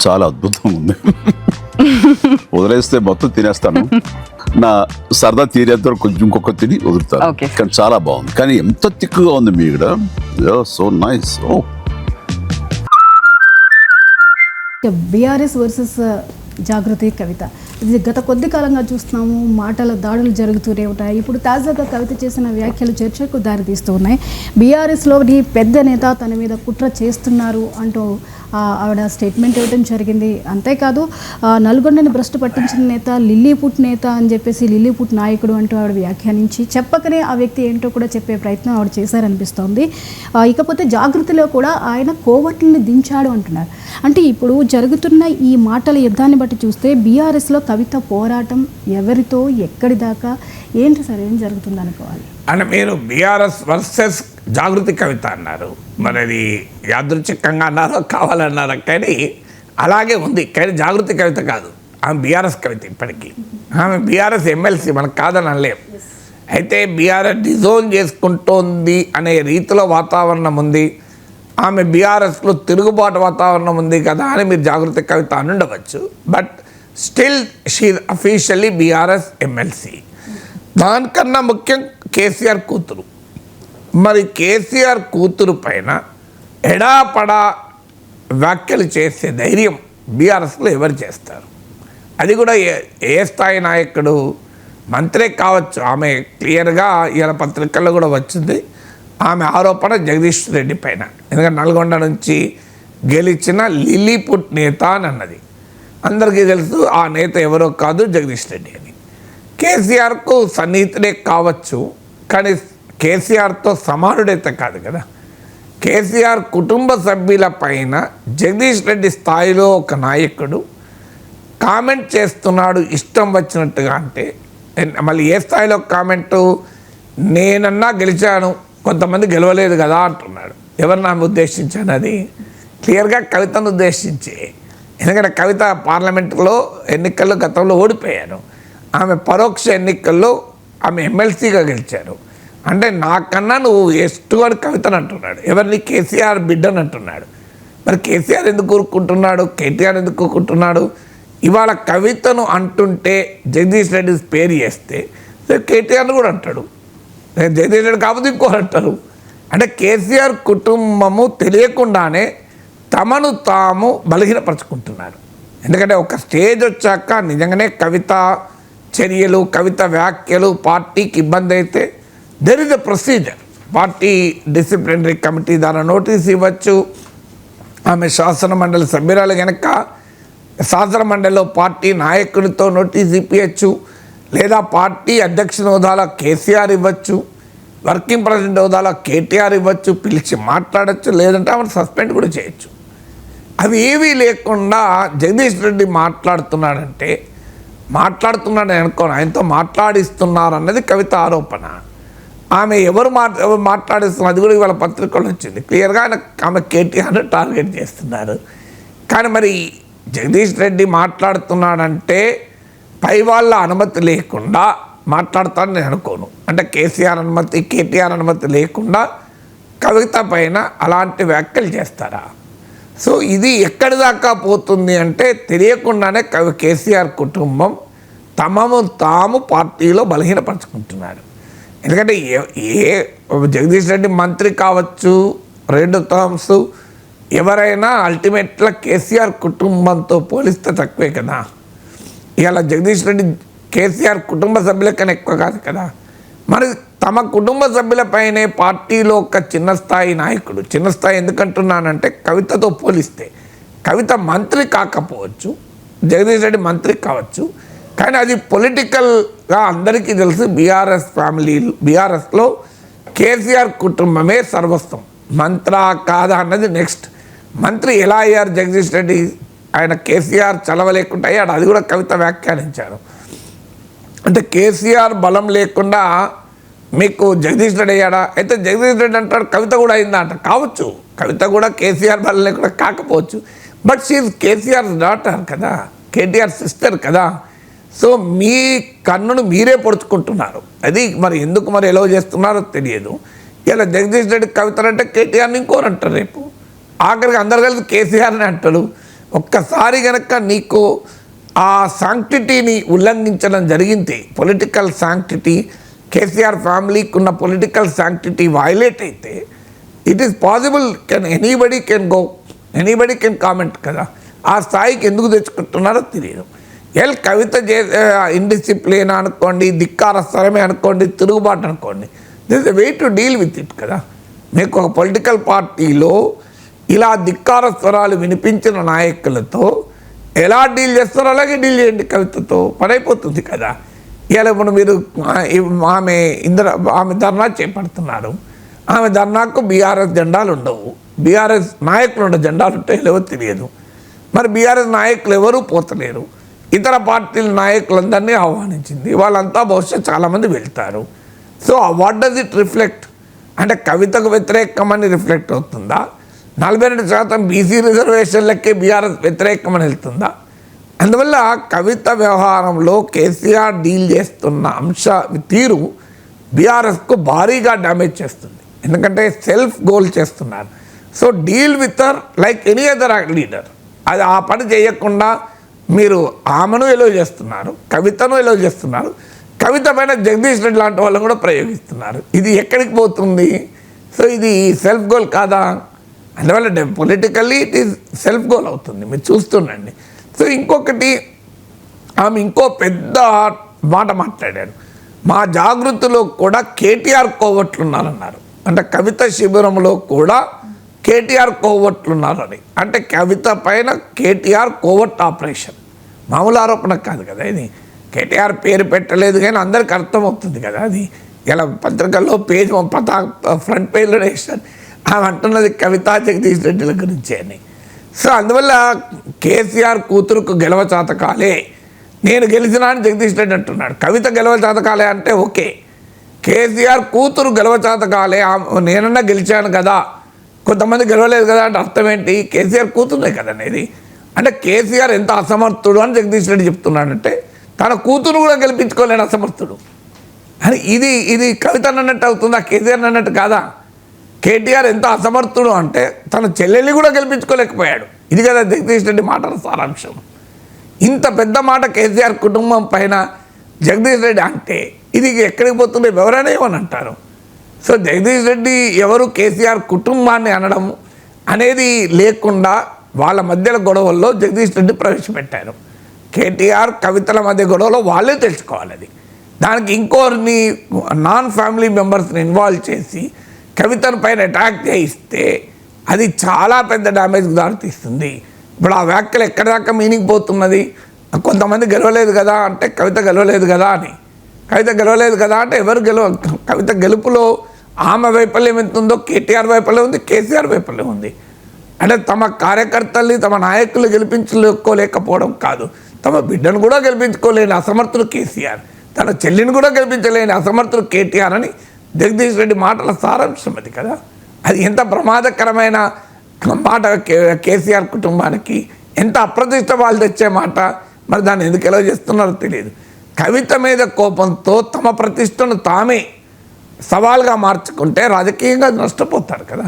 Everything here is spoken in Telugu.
చాలా అద్భుతంగా ఉంది. వదిలేస్తే మొత్తం తినేస్తాను, నా సరదా తీరేంత వరకు కొంచెం ఇంకొక తిని వదులుతాను. Okay. కానీ చాలా బాగుంది. కానీ ఎంత తిక్కుగా ఉంది మీ ఇక్కడ. So nice. బీఆర్ఎస్ వర్సెస్ జాగృతి కవిత, ఇది గత కొద్ది కాలంగా చూస్తున్నాము. మాటల దాడులు జరుగుతూనే ఉంటాయి. ఇప్పుడు తాజాగా కవిత చేసిన వ్యాఖ్యలు చర్చకు దారితీస్తూ ఉన్నాయి. బీఆర్ఎస్లోని పెద్ద నేత తన మీద కుట్ర చేస్తున్నారు అంటూ ఆవిడ స్టేట్మెంట్ ఇవ్వడం జరిగింది. అంతేకాదు నల్గొండని భ్రష్టు పట్టించిన నేత లిల్లీపుట్ నేత అని చెప్పేసి లిల్లీపుట్ నాయకుడు అంటూ ఆవిడ వ్యాఖ్యానించి చెప్పకనే ఆ వ్యక్తి ఏంటో కూడా చెప్పే ప్రయత్నం ఆవిడ చేశారనిపిస్తోంది. ఇకపోతే జాగృతిలో కూడా ఆయన కోవట్లని దించాడు అంటున్నారు. అంటే ఇప్పుడు జరుగుతున్న ఈ మాటల యుద్ధాన్ని బట్టి చూస్తే బీఆర్ఎస్లో కవిత పోరాటం ఎవరితో ఎక్కడి దాకా ఏంటి సార్, ఏం జరుగుతుంది అనుకోవాలి? అంటే మీరు బీఆర్ఎస్ వర్సెస్ జాగృతి కవిత అన్నారు, మరి అది యాదృచ్ఛికంగా అన్నారో కావాలన్నారో కానీ అలాగే ఉంది. కానీ జాగృతి కవిత కాదు, ఆమె బీఆర్ఎస్ కవిత. ఇప్పటికీ ఆమె బీఆర్ఎస్ ఎమ్మెల్సీ, మనకు కాదని అనలేం. అయితే బీఆర్ఎస్ డిజోన్ చేసుకుంటోంది అనే రీతిలో వాతావరణం ఉంది. ఆమె బీఆర్ఎస్లో తిరుగుబాటు వాతావరణం ఉంది కదా అని మీరు జాగృతి కవిత అని ఉండవచ్చు. But still she officially BRS MLC. దానికన్నా ముఖ్యం కేసీఆర్ కూతురు. మరి కేసీఆర్ కూతురు పైన ఎడాపడా వ్యాఖ్యలు చేసే ధైర్యం బీఆర్ఎస్లో ఎవరు చేస్తారు? అది కూడా ఏ స్థాయి నాయకుడు, మంత్రే కావచ్చు. ఆమె క్లియర్గా ఇవాళ పత్రికల్లో కూడా వచ్చింది ఆమె ఆరోపణ జగదీష్ రెడ్డి పైన. ఎందుకంటే నల్గొండ నుంచి గెలిచిన లిల్లీపుట్ నేత అని అన్నది. అందరికీ తెలుసు ఆ నేత ఎవరో కాదు, జగదీష్ రెడ్డి అని. కేసీఆర్కు సన్నిహితుడే కావచ్చు, కానీ కేసీఆర్తో సమానుడైతే కాదు కదా. కేసీఆర్ కుటుంబ సభ్యుల పైన జగదీష్ రెడ్డి స్థాయిలో ఒక నాయకుడు కామెంట్ చేస్తున్నాడు ఇష్టం వచ్చినట్టుగా. అంటే మళ్ళీ ఏ స్థాయిలో కామెంటు? నేనన్నా గెలిచాను, కొంతమంది గెలవలేదు కదా అంటున్నాడు. ఎవరిని ఆమె ఉద్దేశించాను? అది క్లియర్గా కవితను ఉద్దేశించి. ఎందుకంటే కవిత పార్లమెంటులో ఎన్నికల్లో గతంలో ఓడిపోయారు. ఆమె పరోక్ష ఎన్నికల్లో ఆమె ఎమ్మెల్సీగా గెలిచారు. అంటే నాకన్నా నువ్వు ఎస్టువాడు కవితను అంటున్నాడు. ఎవరిని? కేసీఆర్ బిడ్డను అంటున్నాడు. మరి కేసీఆర్ ఎందుకు ఊరుకుంటున్నాడు? కేటీఆర్ ఎందుకు ఊరుకుంటున్నాడు? ఇవాళ కవితను అంటుంటే జగదీష్ రెడ్డి పేరు చేస్తే కేటీఆర్ని కూడా అంటాడు. జగదీష్ రెడ్డి కాకపోతే ఇంకోరు అంటారు. అంటే కేసీఆర్ కుటుంబము తెలియకుండానే తమను తాము బలహీనపరుచుకుంటున్నారు. ఎందుకంటే ఒక స్టేజ్ వచ్చాక నిజంగానే కవిత చర్యలు, కవిత వ్యాఖ్యలు పార్టీకి ఇబ్బంది అయితే there is a procedure. Party disciplinary committee ద్వారా నోటీస్ ఇవ్వచ్చు. ఆమె శాసన మండలి సభ్యురాలు కనుక శాసన మండలిలో పార్టీ నాయకుడితో నోటీస్ ఇప్పించచ్చు, లేదా పార్టీ అధ్యక్షుని హోదాలో కేసీఆర్ ఇవ్వచ్చు, వర్కింగ్ ప్రెసిడెంట్ హోదాలో కేటీఆర్ ఇవ్వచ్చు, పిలిచి మాట్లాడచ్చు, లేదంటే ఆమెను సస్పెండ్ కూడా చేయొచ్చు. అవి ఏవీ లేకుండా జగదీష్ రెడ్డి మాట్లాడుతున్నాడంటే అనుకోను, ఆయనతో మాట్లాడిస్తున్నారు అన్నది కవిత ఆరోపణ. ఆమె ఎవరు మాట్లాడిస్తున్నారు అది కూడా ఇవాళ పత్రికలు వచ్చింది క్లియర్గా. ఆమె కేటీఆర్ని టార్గెట్ చేస్తున్నారు. కానీ మరి జగదీష్ రెడ్డి మాట్లాడుతున్నాడంటే పై వాళ్ళ అనుమతి లేకుండా మాట్లాడతానని నేను అనుకోను. అంటే కేసీఆర్ అనుమతి, కేటీఆర్ అనుమతి లేకుండా కవిత పైన అలాంటి వ్యాఖ్యలు చేస్తారా? సో ఇది ఎక్కడి దాకా పోతుంది అంటే తెలియకుండానే కేసీఆర్ కుటుంబం తమను తాము పార్టీలో బలహీనపరుచుకుంటున్నారు. ఎందుకంటే జగదీష్ రెడ్డి మంత్రి కావచ్చు, 2 టర్మ్స్, ఎవరైనా అల్టిమేట్గా కేసీఆర్ కుటుంబంతో పోలిస్తే తక్కువే కదా. ఇవాళ జగదీష్ రెడ్డి కేసీఆర్ కుటుంబ సభ్యుల కన్నా ఎక్కువ కాదు కదా. మరి తమ కుటుంబ సభ్యులపైనే పార్టీలో ఒక చిన్న స్థాయి నాయకుడు, చిన్న స్థాయి ఎందుకంటున్నానంటే కవితతో పోలిస్తే కవిత మంత్రి కాకపోవచ్చు, జగదీష్ రెడ్డి మంత్రి కావచ్చు, కానీ అది పొలిటికల్గా అందరికీ తెలుసు. బీఆర్ఎస్లో కేసీఆర్ కుటుంబమే సర్వస్వం. మంత్రా కాదా అన్నది నెక్స్ట్. మంత్రి ఎలా అయ్యారు జగదీష్ రెడ్డి? ఆయన కేసీఆర్ చలవ లేకుండా అయ్యాడు. అది కూడా కవిత వ్యాఖ్యానించారు. అంటే కేసీఆర్ బలం లేకుండా మీకు జగదీష్ రెడ్డి అయ్యాడా? అయితే జగదీష్ రెడ్డి అంటాడు కవిత కూడా అయిందా అంట. కావచ్చు, కవిత కూడా కేసీఆర్ బలం లేకుండా కాకపోవచ్చు. బట్ షీఈ్ కేసీఆర్ డాటర్ కదా, కేటీఆర్ సిస్టర్ కదా. సో మీ కన్నును మీరే పొడుచుకుంటున్నారు. అది మరి ఎందుకు మరి ఎలా చేస్తున్నారో తెలియదు. ఇలా జగదీష్ రెడ్డి కవితలు అంటే కేటీఆర్ని ఇంకోరు అంటారు. రేపు ఆఖరికి అందరు కలిసి కేసీఆర్ని అంటారు. ఒక్కసారి గనక నీకు ఆ సాంక్టిటీని ఉల్లంఘించడం జరిగింది, పొలిటికల్ సాంక్టిటీ, కేసీఆర్ ఫ్యామిలీకి ఉన్న పొలిటికల్ సాంక్టిటీ వైలేట్ అయితే it is possible, anybody can comment కదా. ఆ స్థాయికి ఎందుకు తెచ్చుకుంటున్నారో తెలియదు. కవిత ఇండిసిప్లిన్ అనుకోండి, ధిక్కారస్వరమే అనుకోండి, తిరుగుబాటు అనుకోండి, this is a way to deal with it కదా. మీకు ఒక పొలిటికల్ పార్టీలో ఇలా ధిక్కార స్వరాలు వినిపించిన నాయకులతో ఎలా డీల్ చేస్తారో అలాగే డీల్ చేయండి. కవితతో పనైపోతుంది కదా. ఇలా ఇప్పుడు మీరు ఆమె ధర్నా చేపడుతున్నారు. ఆమె ధర్నాకు బీఆర్ఎస్ జెండాలు ఉండవు, బీఆర్ఎస్ నాయకులు ఉండే జెండాలు ఉంటాయి లేవో తెలియదు. మరి బీఆర్ఎస్ నాయకులు ఎవరూ పోతలేరు. ఇతర పార్టీల నాయకులందరినీ ఆహ్వానించింది, వాళ్ళంతా బహుశా చాలామంది వెళ్తారు. So what does it reflect? అంటే కవితకు వ్యతిరేకమని రిఫ్లెక్ట్ అవుతుందా? 42% బీసీ రిజర్వేషన్లకే బీఆర్ఎస్ వ్యతిరేకమని వెళ్తుందా? అందువల్ల కవిత వ్యవహారంలో కేసీఆర్ డీల్ చేస్తున్న తీరు బీఆర్ఎస్కు భారీగా డ్యామేజ్ చేస్తుంది. ఎందుకంటే సెల్ఫ్ గోల్ చేస్తున్నారు. So deal with her like any other leader. అది ఆ పని చేయకుండా మీరు ఆమెను ఎలో చేస్తున్నారు, కవితను ఎలో చేస్తున్నారు, కవిత పైన జగదీష్ రెడ్డి లాంటి వాళ్ళని కూడా ప్రయోగిస్తున్నారు. ఇది ఎక్కడికి పోతుంది? సో ఇది సెల్ఫ్ గోల్ కాదా? అందువల్ల politically it is self goal అవుతుంది. మీరు చూస్తుండండి. సో ఇంకొకటి, ఆమె ఇంకో పెద్ద మాట మాట్లాడారు. మా జాగృతిలో కూడా కేటీఆర్ కోవట్లున్నారన్నారు. అంటే కవిత శిబిరంలో కూడా కేటీఆర్ కోవట్లున్నారని. అంటే కవిత పైన కేటీఆర్ కోవట్ ఆపరేషన్, మామూలు ఆరోపణ కాదు కదా ఇది. కేటీఆర్ పేరు పెట్టలేదు కానీ అందరికి అర్థమవుతుంది కదా. అది ఇలా పత్రికల్లో పేజ్ ఫ్రంట్ పేజ్లో వేసారు. ఆమె అంటున్నది కవిత జగదీష్ రెడ్డిల గురించి అని. సో అందువల్ల కేసీఆర్ కూతురుకు గెలవ చాతకాలే, నేను గెలిచినా అని జగదీష్ రెడ్డి అంటున్నాడు. కవిత గెలవ చాతకాలే అంటే ఓకే, కేసీఆర్ కూతురు గెలవ చాతకాలే, నేనన్నా గెలిచాను కదా, కొంతమంది గెలవలేదు కదా అంటే అర్థం ఏంటి? కేసీఆర్ కూతురునే కదా అనేది. అంటే కేసీఆర్ ఎంత అసమర్థుడు అని జగదీష్ రెడ్డి చెప్తున్నాడంటే తన కూతురు కూడా గెలిపించుకోలేని అసమర్థుడు అని. ఇది కవిత అన్నట్టు అవుతుందా? కేసీఆర్ అన్నట్టు కాదా? కేటీఆర్ ఎంత అసమర్థుడు అంటే తన చెల్లెల్ని కూడా గెలిపించుకోలేకపోయాడు. ఇది కదా జగదీష్ రెడ్డి మాటల సారాంశం. ఇంత పెద్ద మాట కేసీఆర్ కుటుంబం పైన జగదీష్ రెడ్డి అంటే ఇది ఎక్కడికి పోతుండే? ఎవరైనా ఏమని అంటారు. సో జగదీష్ రెడ్డి ఎవరు కేసీఆర్ కుటుంబాన్ని అనడం అనేది లేకుండా వాళ్ళ మధ్యలో గొడవల్లో జగదీష్ రెడ్డి ప్రవేశపెట్టారు. కేటీఆర్ కవితల మధ్య గొడవలో వాళ్ళే తెలుసుకోవాలి. అది దానికి ఇంకోరిని నాన్ ఫ్యామిలీ మెంబర్స్ని ఇన్వాల్వ్ చేసి కవితల పైన అటాక్ చేయిస్తే అది చాలా పెద్ద డ్యామేజ్కి దారితీస్తుంది. ఇప్పుడు ఆ వ్యాఖ్యలు ఎక్కడి దాకా మీనింగ్ పోతున్నది? కొంతమంది గెలవలేదు కదా అంటే కవిత గెలవలేదు కదా అని, కవిత గెలవలేదు కదా అంటే ఎవరు కవిత గెలుపులో ఆమె వైఫల్యం ఎంత ఉందో కేటీఆర్ వైఫల్యం ఉంది, కేసీఆర్ వైఫల్యం ఉంది. అంటే తమ కార్యకర్తల్ని తమ నాయకులు గెలిపించుకోలేకపోవడం కాదు, తమ బిడ్డను కూడా గెలిపించుకోలేని అసమర్థుడు కేసీఆర్, తన చెల్లిని కూడా గెలిపించలేని అసమర్థుడు కేటీఆర్ అని జగదీష్ రెడ్డి మాటల సారాంశం అది కదా. అది ఎంత ప్రమాదకరమైన మాట కేసీఆర్ కుటుంబానికి, ఎంత అప్రతిష్ట వాళ్ళు తెచ్చే మాట. మరి దాన్ని ఎందుకు ఎలా చేస్తున్నారో తెలియదు. కవిత మీద కోపంతో తమ ప్రతిష్టను తామే సవాల్గా మార్చుకుంటే రాజకీయంగా నష్టపోతారు కదా.